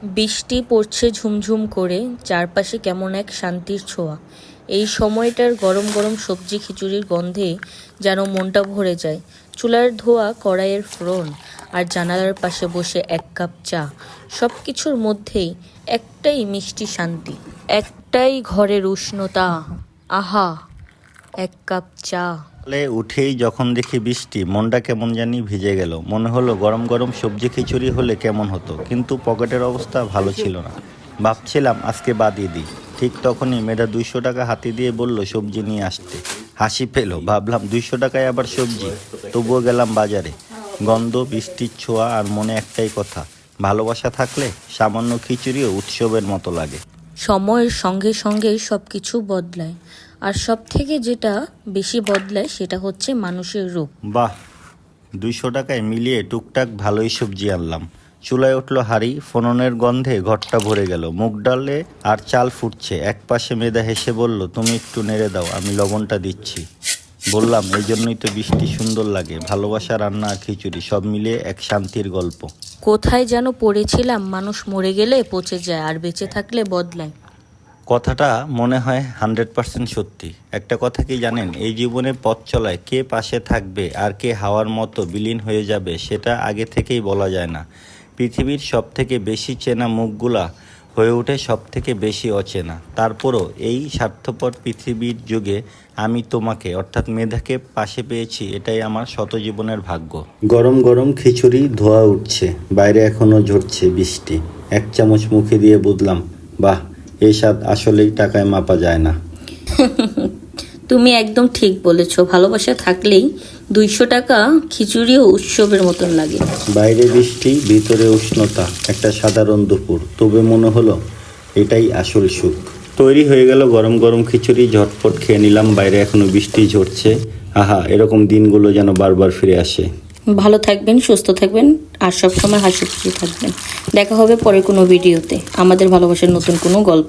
বৃষ্টি পড়ছে ঝুমঝুম করে, চারপাশে কেমন এক শান্তির ছোঁয়া। এই সময়টার গরম গরম সবজি খিচুড়ির গন্ধে যেন মনটা ভরে যায়। চুলার ধোয়া, কড়াইয়ের ফোড়ন আর জানালার পাশে বসে এক কাপ চা, সব কিছুর মধ্যেই একটাই মিষ্টি শান্তি, একটাই ঘরের উষ্ণতা। আহা, এক কাপ চা। সকালে উঠেই যখন দেখি বৃষ্টি, মনটা কেমন জানি ভিজে গেল। মনে হলো গরম গরম সবজি খিচুড়ি হলে কেমন হতো, কিন্তু পকেটের অবস্থা ভালো ছিল না। ভাবছিলাম আজকে বাদই দিই। ঠিক তখনই মেয়েটা 200 টাকা হাতে দিয়ে বলল সবজি নিয়ে আসতে। হাসি পেল, ভাবলাম 200 টাকায় আবার সবজি। তবুও গেলাম বাজারে। গন্ধ, বৃষ্টির ছোঁয়া আর মনে একটাই কথা, ভালোবাসা থাকলে সামান্য খিচুড়িও উৎসবের মতো লাগে। সময়ের সঙ্গে সঙ্গে সব কিছু বদলায়, আর সব থেকে যেটা বেশি বদলায় সেটা হচ্ছে মানুষের রূপ। বাহ, 200 টাকায় মিলিয়ে টুকটাক ভালোই সবজি আনলাম। চুলায় উঠলো হাঁড়ি, ফোড়নের গন্ধে ঘরটা ভরে গেল। মুগ ডালে আর চাল ফুটছে। এক পাশে মেয়েদা হেসে বলল, তুমি একটু নেড়ে দাও, আমি লবণটা দিচ্ছি। বললাম, এই জন্যই তো বৃষ্টি সুন্দর লাগে। ভালোবাসা, রান্না আর খিচুড়ি সব মিলিয়ে এক শান্তির গল্প। কোথায় যেন পড়েছিলাম, মানুষ মরে গেলে পচে যায় আর বেঁচে থাকলে বদলায়। কথাটা মনে হয় 100% সত্যি। একটা কথা কি জানেন, এই জীবনে পথ চলায় কে পাশে থাকবে আর কে হাওয়ার মতো বিলীন হয়ে যাবে সেটা আগে থেকেই বলা যায় না। পৃথিবীর সব থেকে বেশি চেনা মুখগুলা হয়ে ওঠে সব থেকে বেশি অচেনা। তারপরও এই স্বার্থপর পৃথিবীর যুগে আমি তোমাকে অর্থাৎ মেধাকে পাশে পেয়েছি, এটাই আমার শত জীবনের ভাগ্য। গরম গরম খিচুড়ি ধোয়া উঠছে, বাইরে এখনো ঝরছে বৃষ্টি। এক চামচ মুখে দিয়ে বুঝলাম, বাহ, এই স্বাদ আসলেই টাকায় মাপা যায় না। তুমি একদম ঠিক বলেছো, ভালোবাসা থাকলেই 200 টাকা খিচুড়িও উৎসবের মতন লাগে। বাইরে বৃষ্টি, ভিতরে উষ্ণতা, একটা সাধারণ দুপুর, তবে মনে হলো এটাই আসল সুখ। তৈরি হয়ে গেল গরম গরম খিচুড়ি, ঝটপট খেয়ে নিলাম। বাইরে এখনো বৃষ্টি ঝরছে। আহা, এরকম দিনগুলো যেন বারবার ফিরে আসে। ভালো থাকবেন, সুস্থ থাকবেন আর সবসময় হাসি খুশি থাকবেন। দেখা হবে পরে কোনো ভিডিওতে আমাদের ভালোবাসার নতুন কোনো গল্প।